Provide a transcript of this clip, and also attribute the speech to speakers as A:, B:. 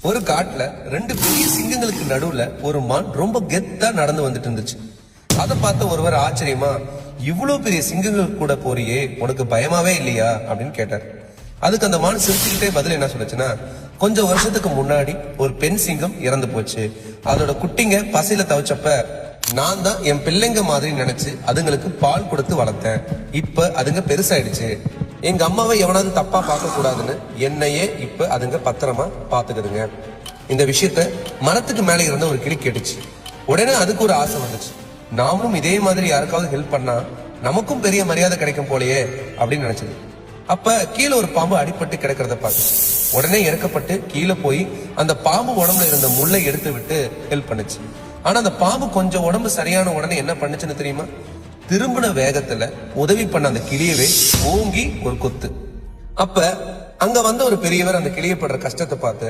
A: ஒரு காட்டுல ரெண்டு பெரிய சிங்கங்களுக்கு நடுவுல ஒரு மான் ரொம்ப கெத்தா நடந்து வந்துட்டு இருந்துச்சு. அதை பார்த்த ஒருவர் ஆச்சரியமா, இவ்வளவு பெரிய சிங்கங்கள் கூட போறியே, உனக்கு பயமாவே இல்லையா அப்படின்னு கேட்டார். அதுக்கு அந்த மான் சிரிச்சுக்கிட்டே பதில் என்ன சொல்லுச்சுன்னா, கொஞ்சம் வருஷத்துக்கு முன்னாடி ஒரு பெண் சிங்கம் இறந்து போச்சு. அதோட குட்டிங்க பசியில தவிச்சப்ப நான் தான் என் பிள்ளைங்க மாதிரி நினைச்சு அதுங்களுக்கு பால் கொடுத்து வளர்த்தேன். இப்ப அதுங்க பெருசாயிடுச்சு. எங்க அம்மாவை எவனாவது தப்பா பார்க்க கூடாதுன்னு என்னையே இப்ப அதுங்க பத்திரமா பாத்துக்குதுங்க. இந்த விஷயத்த மரத்துக்கு மேல இருந்த ஒரு கிளி கேட்டுச்சு. உடனே அதுக்கு ஒரு ஆசை வந்துச்சு, நாமளும் இதே மாதிரி யாருக்காவது ஹெல்ப் பண்ணா நமக்கும் பெரிய மரியாதை கிடைக்கும் போலயே அப்படின்னு நினைச்சது. அப்ப கீழே ஒரு பாம்பு அடிபட்டு கிடக்கிறத பார்த்து உடனே இறக்கப்பட்டு கீழே போய் அந்த பாம்பு உடம்புல இருந்த முள்ளை எடுத்து விட்டு ஹெல்ப் பண்ணுச்சு. ஆனா அந்த பாம்பு கொஞ்சம் உடம்பு சரியான உடனே என்ன பண்ணுச்சுன்னு தெரியுமா? திரும்பின வேகத்துல உதவி பண்ண அந்த கிளியவே ஓங்கி ஒரு கொத்து. அப்ப அங்க வந்த ஒரு பெரியவர் அந்த கிளிய படுற கஷ்டத்தை பார்த்து,